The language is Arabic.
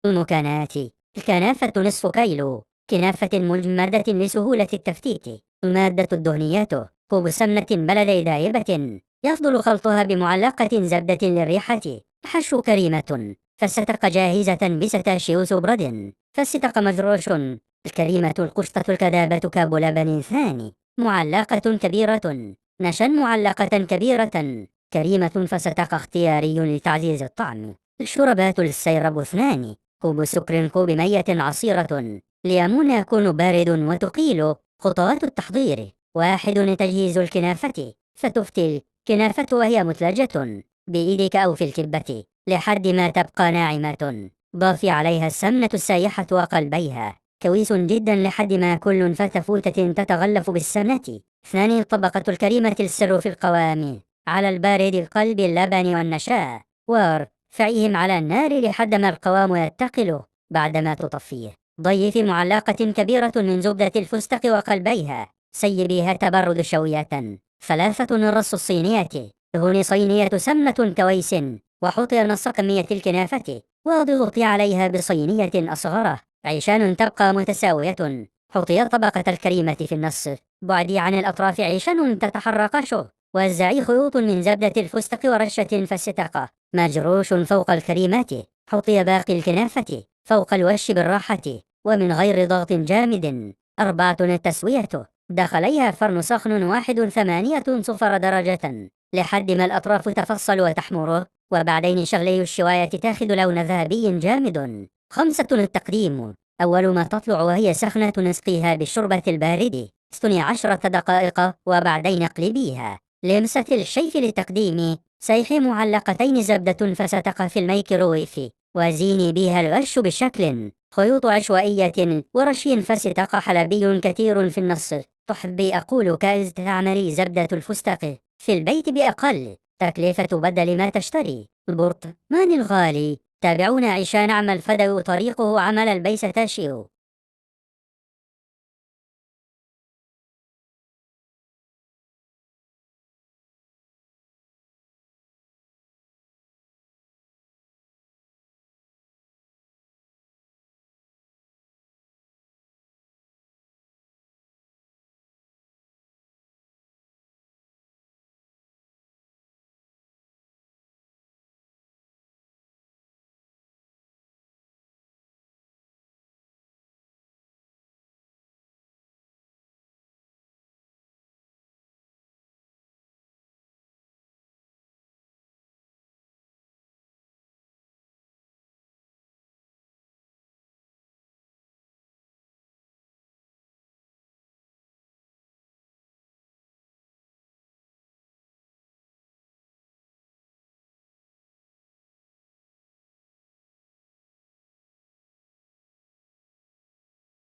المكونات: الكنافة نصف كيلو كنافة مجمدة لسهولة التفتيت. المادة الدهنية: كوب سمنة بلدي ذائبة يفضل خلطها بمعلقة زبدة للريحة. الحشو: كريمة فالستق جاهزة بستاشيو سبرد. فالستق مجروش. الكريمة: القشطة الكذابة كاب لبن ثاني معلقة كبيرة. نشا معلقة كبيرة. كريمة فستق اختياري لتعزيز الطعم. الشربات: السيرب 2 كوب سكر كوب مية عصيرة. ليمون يكون بارد وتقيل. خطوات التحضير: 1. تجهيز الكنافة: فتفتل الكنافة وهي مثلجة بإيدك أو في الكبة لحد ما تبقى ناعمة. ضافي عليها السمنة السائحة وقلبيها كويس جدا لحد ما كل فتفوتة تتغلف بالسمنة. 2. طبقة الكريمة: السر في القوام على البارد قلب اللبن والنشاء. وارفعيهم على النار لحد ما القوام يتقل. بعدما تطفيه ضيفي معلقة كبيرة من زبدة الفستق وقلبيها. سيبيها تبرد شوية. 3. الرص الصينية: دهني صينية سمنة كويس وحطي نص كمية الكنافة واضغطي عليها بصينية أصغر عشان تبقى متساوية. حطي طبقة الكريمة في النص، بعدي عن الأطراف عشان تتحرك. وزعي خيوط من زبدة الفستق ورشة فستق مجروش فوق الكريمات. حطي باقي الكنافة فوق الوش بالراحة ومن غير ضغط جامد. 4. التسوية: دخليها فرن سخن 180 درجة لحد ما الأطراف تفصل وتحمر، وبعدين شغلي الشواية تاخذ لون ذهبي جامد. 5. التقديم: أول ما تطلع وهي سخنة نسقيها بالشوربة البارد 12 دقائق وبعدين اقلبيها. لمسة الشيف للتقديم: سيحي معلقتين زبدة فستق في الميكروويف وزيني بها الوش بشكل خيوط عشوائية ورشين فستق حلبي كثير في النص. تحبي أقول كائز تعملي زبدة الفستق في البيت بأقل تكلفة بدل ما تشتري. البرطمان الغالي: تابعونا عشان نعمل فيديو طريقه عمل البيستاشيو.